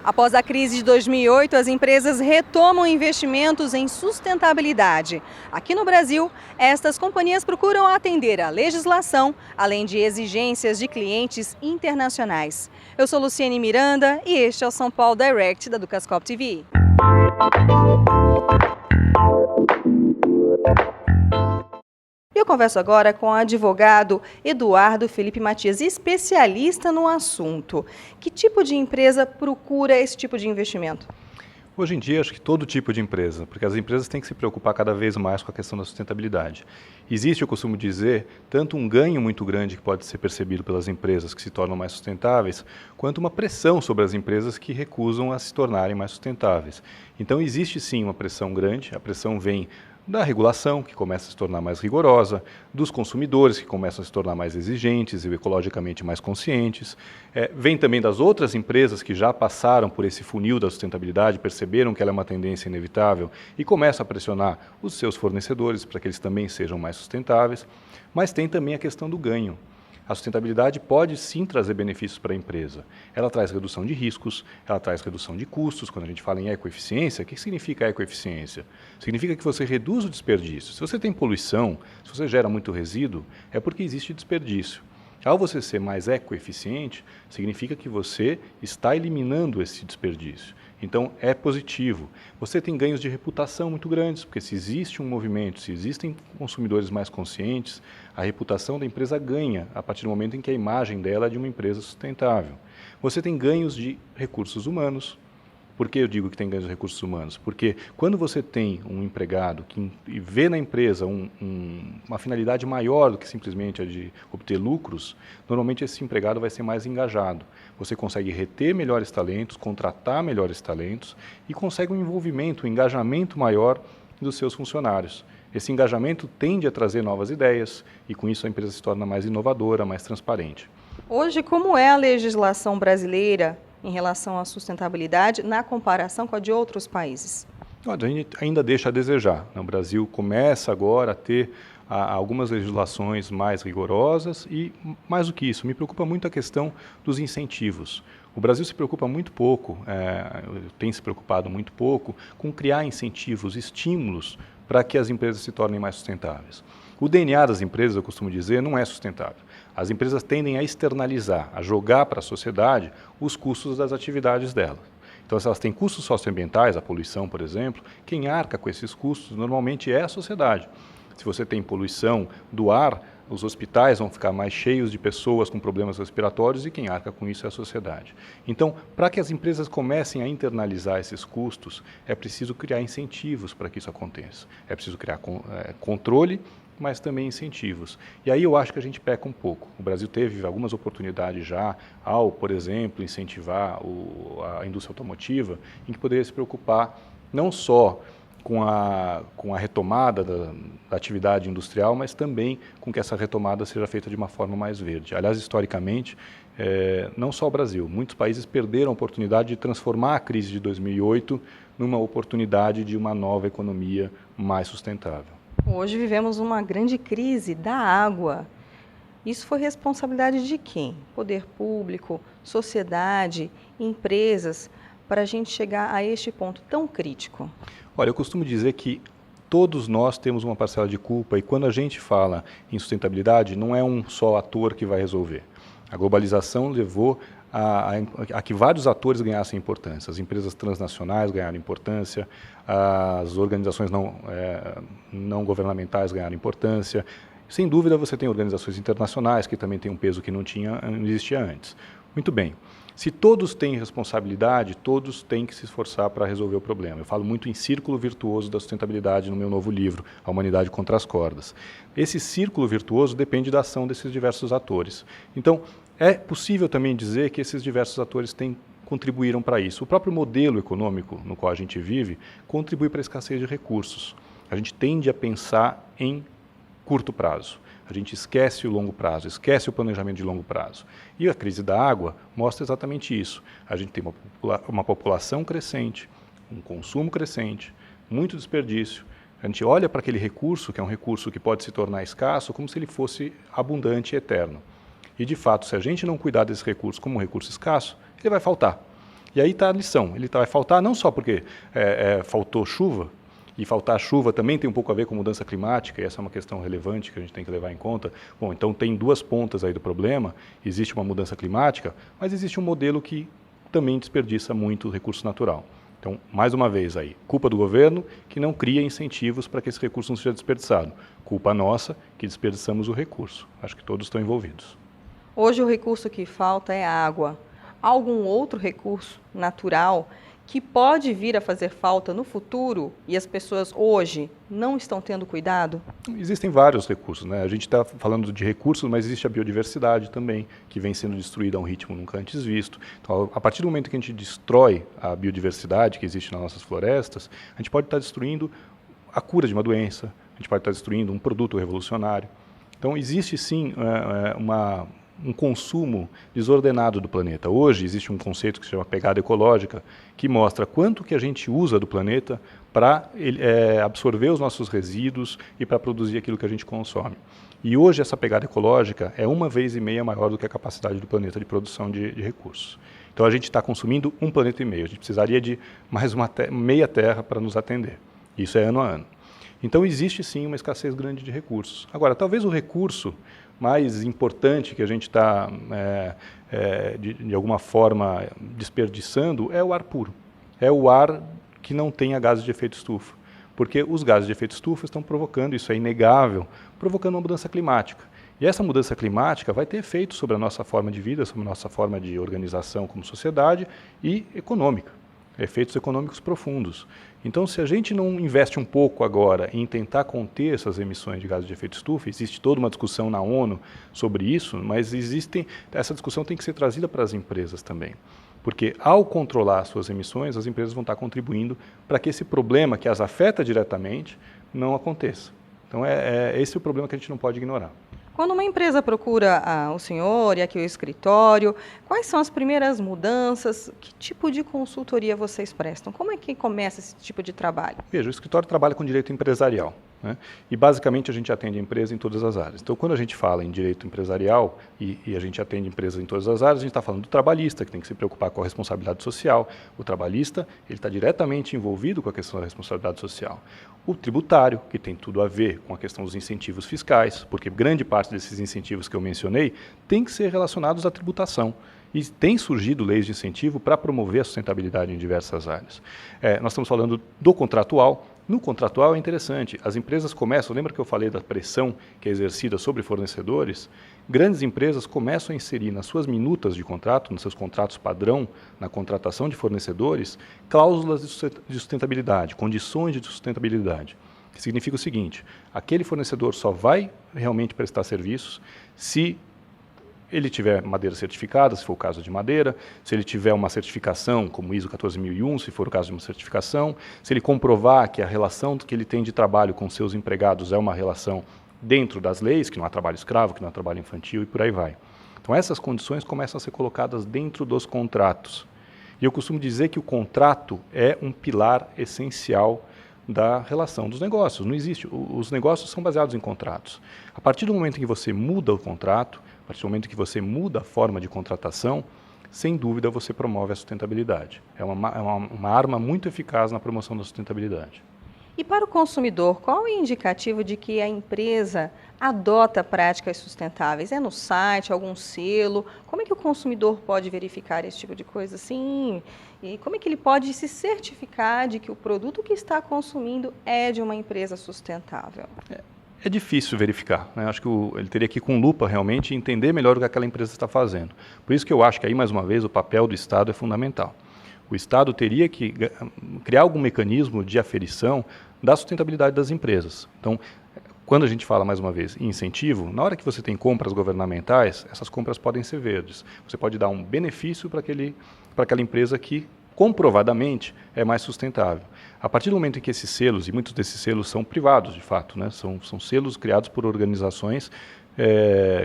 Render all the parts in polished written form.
Após a crise de 2008, as empresas retomam investimentos em sustentabilidade. Aqui no Brasil, estas companhias procuram atender à legislação, além de exigências de clientes internacionais. Eu sou Luciane Miranda e este é o São Paulo Direct da Ducascop TV. Eu converso agora com o advogado Eduardo Felipe Matias, especialista no assunto. Que tipo de empresa procura esse tipo de investimento? Hoje em dia, acho que todo tipo de empresa, porque as empresas têm que se preocupar cada vez mais com a questão da sustentabilidade. Existe, eu costumo dizer, tanto um ganho muito grande que pode ser percebido pelas empresas que se tornam mais sustentáveis, quanto uma pressão sobre as empresas que recusam a se tornarem mais sustentáveis. Então, existe sim uma pressão grande, a pressão vem da regulação, que começa a se tornar mais rigorosa, dos consumidores, que começam a se tornar mais exigentes e ecologicamente mais conscientes. Vem também das outras empresas que já passaram por esse funil da sustentabilidade, perceberam que ela é uma tendência inevitável e começam a pressionar os seus fornecedores para que eles também sejam mais sustentáveis. Mas tem também a questão do ganho. A sustentabilidade pode sim trazer benefícios para a empresa. Ela traz redução de riscos, ela traz redução de custos. Quando a gente fala em ecoeficiência, o que significa ecoeficiência? Significa que você reduz o desperdício. Se você tem poluição, se você gera muito resíduo, é porque existe desperdício. Ao você ser mais ecoeficiente, significa que você está eliminando esse desperdício. Então, é positivo. Você tem ganhos de reputação muito grandes, porque se existe um movimento, se existem consumidores mais conscientes, a reputação da empresa ganha a partir do momento em que a imagem dela é de uma empresa sustentável. Você tem ganhos de recursos humanos. Por que eu digo que tem ganhos de recursos humanos? Porque quando você tem um empregado que vê na empresa uma finalidade maior do que simplesmente a de obter lucros, normalmente esse empregado vai ser mais engajado. Você consegue reter melhores talentos, contratar melhores talentos e consegue um envolvimento, um engajamento maior dos seus funcionários. Esse engajamento tende a trazer novas ideias e com isso a empresa se torna mais inovadora, mais transparente. Hoje, como é a legislação brasileira em relação à sustentabilidade na comparação com a de outros países? A gente ainda deixa a desejar. O Brasil começa agora a ter algumas legislações mais rigorosas e, mais do que isso, me preocupa muito a questão dos incentivos. O Brasil se preocupa muito pouco, tem se preocupado muito pouco com criar incentivos, estímulos para que as empresas se tornem mais sustentáveis. O DNA das empresas, eu costumo dizer, não é sustentável. As empresas tendem a externalizar, a jogar para a sociedade os custos das atividades delas. Então, se elas têm custos socioambientais, a poluição, por exemplo, quem arca com esses custos normalmente é a sociedade. Se você tem poluição do ar, os hospitais vão ficar mais cheios de pessoas com problemas respiratórios e quem arca com isso é a sociedade. Então, para que as empresas comecem a internalizar esses custos, é preciso criar incentivos para que isso aconteça. É preciso criar controle, mas também incentivos. E aí eu acho que a gente peca um pouco. O Brasil teve algumas oportunidades já ao, por exemplo, incentivar a indústria automotiva, em que poderia se preocupar não só com a retomada da atividade industrial, mas também com que essa retomada seja feita de uma forma mais verde. Aliás, historicamente, não só o Brasil, muitos países perderam a oportunidade de transformar a crise de 2008 numa oportunidade de uma nova economia mais sustentável. Hoje vivemos uma grande crise da água. Isso foi responsabilidade de quem? Poder público, sociedade, empresas, para a gente chegar a este ponto tão crítico? Olha, eu costumo dizer que todos nós temos uma parcela de culpa e quando a gente fala em sustentabilidade, não é um só ator que vai resolver. A globalização levou a que vários atores ganhassem importância. As empresas transnacionais ganharam importância, as organizações não governamentais ganharam importância. Sem dúvida, você tem organizações internacionais que também têm um peso que não existia antes. Muito bem. Se todos têm responsabilidade, todos têm que se esforçar para resolver o problema. Eu falo muito em círculo virtuoso da sustentabilidade no meu novo livro, A Humanidade contra as Cordas. Esse círculo virtuoso depende da ação desses diversos atores. Então, é possível também dizer que esses diversos atores contribuíram para isso. O próprio modelo econômico no qual a gente vive contribui para a escassez de recursos. A gente tende a pensar em curto prazo. A gente esquece o longo prazo, esquece o planejamento de longo prazo. E a crise da água mostra exatamente isso. A gente tem uma população crescente, um consumo crescente, muito desperdício. A gente olha para aquele recurso, que é um recurso que pode se tornar escasso, como se ele fosse abundante e eterno. E, de fato, se a gente não cuidar desse recurso como um recurso escasso, ele vai faltar. E aí está a lição. Ele vai faltar não só porque faltou chuva, e faltar chuva também tem um pouco a ver com mudança climática, e essa é uma questão relevante que a gente tem que levar em conta. Bom, então tem duas pontas aí do problema, existe uma mudança climática, mas existe um modelo que também desperdiça muito recurso natural. Então, mais uma vez aí, culpa do governo que não cria incentivos para que esse recurso não seja desperdiçado. Culpa nossa que desperdiçamos o recurso. Acho que todos estão envolvidos. Hoje o recurso que falta é água. Algum outro recurso natural que pode vir a fazer falta no futuro e as pessoas hoje não estão tendo cuidado? Existem vários recursos, né? A gente está falando de recursos, mas existe a biodiversidade também, que vem sendo destruída a um ritmo nunca antes visto. Então, a partir do momento que a gente destrói a biodiversidade que existe nas nossas florestas, a gente pode estar destruindo a cura de uma doença, a gente pode estar destruindo um produto revolucionário. Então, existe sim um consumo desordenado do planeta. Hoje existe um conceito que se chama pegada ecológica, que mostra quanto que a gente usa do planeta para absorver os nossos resíduos e para produzir aquilo que a gente consome. E hoje essa pegada ecológica é 1,5 vezes maior do que a capacidade do planeta de produção de recursos. Então a gente está consumindo 1,5 planeta, a gente precisaria de mais meia Terra para nos atender. Isso é ano a ano. Então existe sim uma escassez grande de recursos. Agora, talvez o recurso mais importante que a gente está, de alguma forma, desperdiçando é o ar puro. É o ar que não tenha gases de efeito estufa. Porque os gases de efeito estufa estão provocando, isso é inegável, provocando uma mudança climática. E essa mudança climática vai ter efeito sobre a nossa forma de vida, sobre a nossa forma de organização como sociedade e econômica. Efeitos econômicos profundos. Então, se a gente não investe um pouco agora em tentar conter essas emissões de gases de efeito estufa, existe toda uma discussão na ONU sobre isso, mas essa discussão tem que ser trazida para as empresas também. Porque, ao controlar suas emissões, as empresas vão estar contribuindo para que esse problema que as afeta diretamente não aconteça. Então, esse é o problema que a gente não pode ignorar. Quando uma empresa procura o senhor e aqui o escritório, quais são as primeiras mudanças? Que tipo de consultoria vocês prestam? Como é que começa esse tipo de trabalho? Veja, o escritório trabalha com direito empresarial, né? E basicamente a gente atende a empresa em todas as áreas. Então, quando a gente fala em direito empresarial e a gente atende empresas em todas as áreas, a gente está falando do trabalhista, que tem que se preocupar com a responsabilidade social. O trabalhista, ele está diretamente envolvido com a questão da responsabilidade social. O tributário, que tem tudo a ver com a questão dos incentivos fiscais, porque grande parte desses incentivos que eu mencionei tem que ser relacionados à tributação. E tem surgido leis de incentivo para promover a sustentabilidade em diversas áreas. Nós estamos falando do contratual. No contratual é interessante, as empresas começam, lembra que eu falei da pressão que é exercida sobre fornecedores? Grandes empresas começam a inserir nas suas minutas de contrato, nos seus contratos padrão, na contratação de fornecedores, cláusulas de sustentabilidade, condições de sustentabilidade. Que significa o seguinte, aquele fornecedor só vai realmente prestar serviços se ele tiver madeira certificada, se for o caso de madeira, se ele tiver uma certificação, como ISO 14001, se for o caso de uma certificação, se ele comprovar que a relação que ele tem de trabalho com seus empregados é uma relação dentro das leis, que não há trabalho escravo, que não há trabalho infantil e por aí vai. Então essas condições começam a ser colocadas dentro dos contratos. E eu costumo dizer que o contrato é um pilar essencial da relação dos negócios. Não existe. Os negócios são baseados em contratos. A partir do momento em que você muda o contrato, a partir do momento que você muda a forma de contratação, sem dúvida você promove a sustentabilidade. É uma arma muito eficaz na promoção da sustentabilidade. E para o consumidor, qual é o indicativo de que a empresa adota práticas sustentáveis? É no site, algum selo? Como é que o consumidor pode verificar esse tipo de coisa assim? E como é que ele pode se certificar de que o produto que está consumindo é de uma empresa sustentável? É difícil verificar, né? Acho que ele teria que ir com lupa realmente e entender melhor o que aquela empresa está fazendo. Por isso que eu acho que aí, mais uma vez, o papel do Estado é fundamental. O Estado teria que criar algum mecanismo de aferição da sustentabilidade das empresas. Então, quando a gente fala, mais uma vez, em incentivo, na hora que você tem compras governamentais, essas compras podem ser verdes. Você pode dar um benefício para aquela empresa que, comprovadamente, é mais sustentável. A partir do momento em que esses selos, e muitos desses selos são privados, de fato, né? São selos criados por organizações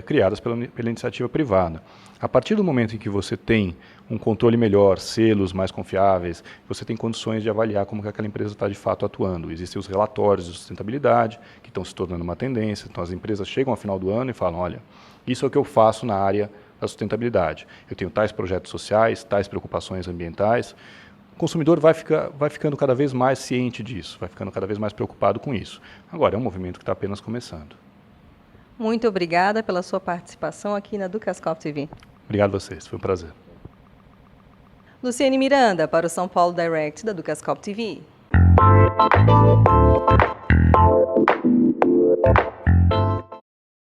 criadas pela iniciativa privada. A partir do momento em que você tem um controle melhor, selos mais confiáveis, você tem condições de avaliar como que aquela empresa está de fato atuando. Existem os relatórios de sustentabilidade, que estão se tornando uma tendência. Então as empresas chegam ao final do ano e falam, olha, isso é o que eu faço na área da sustentabilidade. Eu tenho tais projetos sociais, tais preocupações ambientais. O consumidor vai ficando cada vez mais ciente disso, vai ficando cada vez mais preocupado com isso. Agora, é um movimento que está apenas começando. Muito obrigada pela sua participação aqui na Ducascope TV. Obrigado a vocês, foi um prazer. Luciane Miranda, para o São Paulo Direct da Ducascope TV.